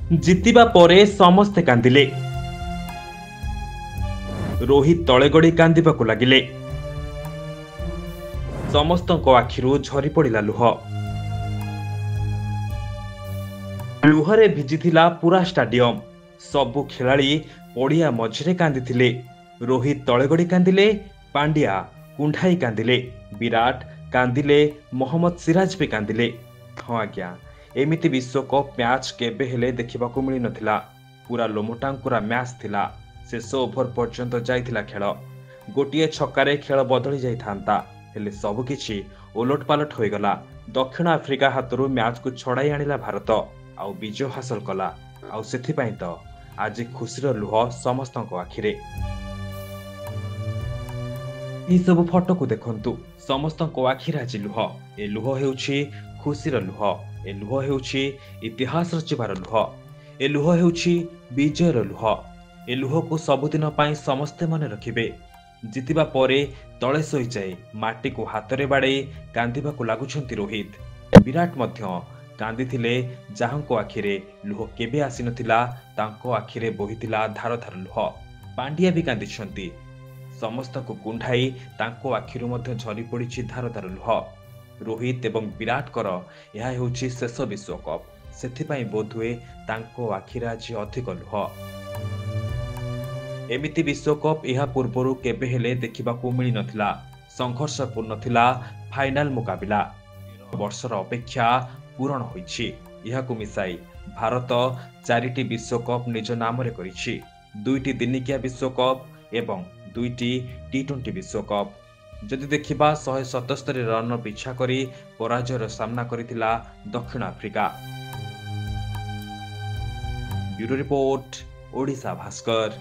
ଜିତିବା ପରେ ସମସ୍ତେ କାନ୍ଦିଲେ। ରୋହିତ ତଳେ ଗଡ଼ି କାନ୍ଦିବାକୁ ଲାଗିଲେ। ସମସ୍ତଙ୍କ ଆଖିରୁ ଝରି ପଡ଼ିଲା ଲୁହ। ଲୁହରେ ଭିଜିଥିଲା ପୁରା ଷ୍ଟାଡିୟମ। ସବୁ ଖେଳାଳି ପଡ଼ିଆ ମଝିରେ କାନ୍ଦିଥିଲେ। ରୋହିତ ତଳେ ଗଡ଼ି କାନ୍ଦିଲେ, ପାଣ୍ଡ୍ୟା କୁଣ୍ଢାଇ କାନ୍ଦିଲେ, ବିରାଟ କାନ୍ଦିଲେ, ମହମ୍ମଦ ସିରାଜ ବି କାନ୍ଦିଲେ। ହଁ ଆଜ୍ଞା, ଏମିତି ବିଶ୍ୱକପ୍ ମ୍ୟାଚ୍ କେବେ ହେଲେ ଦେଖିବାକୁ ମିଳିନଥିଲା। ପୁରା ଲୋମଟାଙ୍କୁରା ମ୍ୟାଚ୍ ଥିଲା। ଶେଷ ଓଭର ପର୍ଯ୍ୟନ୍ତ ଯାଇଥିଲା ଖେଳ। ଗୋଟିଏ ଛକାରେ ଖେଳ ବଦଳି ଯାଇଥାନ୍ତା, ହେଲେ ସବୁକିଛି ଓଲଟପାଲଟ ହୋଇଗଲା। ଦକ୍ଷିଣ ଆଫ୍ରିକା ହାତରୁ ମ୍ୟାଚକୁ ଛଡ଼ାଇ ଆଣିଲା ଭାରତ, ଆଉ ବିଜୟ ହାସଲ କଲା। ଆଉ ସେଥିପାଇଁ ତ ଆଜି ଖୁସିର ଲୁହ ସମସ୍ତଙ୍କ ଆଖିରେ। ଏହି ସବୁ ଫଟୋକୁ ଦେଖନ୍ତୁ, ସମସ୍ତଙ୍କ ଆଖିରେ ଆଜି ଲୁହ। ଏ ଲୁହ ହେଉଛି ଖୁସିର ଲୁହ। ଏ ଲୁହ ହେଉଛି ଇତିହାସ ରଚିବାର ଲୁହ। ଏ ଲୁହ ହେଉଛି ବିଜୟର ଲୁହ। ଏ ଲୁହକୁ ସବୁଦିନ ପାଇଁ ସମସ୍ତେ ମନେ ରଖିବେ। ଜିତିବା ପରେ ତଳେ ଶୋଇଯାଇ ମାଟିକୁ ହାତରେ ବାଡ଼େଇ କାନ୍ଦିବାକୁ ଲାଗୁଛନ୍ତି ରୋହିତ। ବିରାଟ ମଧ୍ୟ କାନ୍ଦିଥିଲେ, ଯାହାଙ୍କ ଆଖିରେ ଲୁହ କେବେ ଆସିନଥିଲା, ତାଙ୍କ ଆଖିରେ ବୋହିଥିଲା ଧାର ଧାର ଲୁହ। ପାଣ୍ଡ୍ୟା ବି କାନ୍ଦିଛନ୍ତି। ସମସ୍ତଙ୍କୁ କୁଣ୍ଢାଇ ତାଙ୍କ ଆଖିରୁ ମଧ୍ୟ ଝରି ପଡ଼ିଛି ଧାର ଧାର ଲୁହ। ରୋହିତ ଏବଂ ବିରାଟଙ୍କର ଏହା ହେଉଛି ଶେଷ ବିଶ୍ୱକପ୍। ସେଥିପାଇଁ ବୋଧହୁଏ ତାଙ୍କ ଆଖିରେ ଆଜି ଅଧିକ ଲୁହ। ଏମିତି ବିଶ୍ୱକପ୍ ଏହା ପୂର୍ବରୁ କେବେ ହେଲେ ଦେଖିବାକୁ ମିଳିନଥିଲା। ସଂଘର୍ଷପୂର୍ଣ୍ଣ ଥିଲା ଫାଇନାଲ ମୁକାବିଲା। 13 ବର୍ଷର ଅପେକ୍ଷା ପୂରଣ ହୋଇଛି। ଏହାକୁ ମିଶାଇ ଭାରତ 4ଟି ବିଶ୍ୱକପ୍ ନିଜ ନାମରେ କରିଛି। 2ଟି ଦିନିକିଆ ବିଶ୍ୱକପ୍ ଏବଂ 2ଟି ଟି20 ବିଶ୍ୱକପ୍। ଯଦି ଦେଖିବା 177 ରନ୍ ପିଛା କରି ପରାଜୟର ସାମ୍ନା କରିଥିଲା ଦକ୍ଷିଣ Africa. Bureau report, Odisha Bhaskar.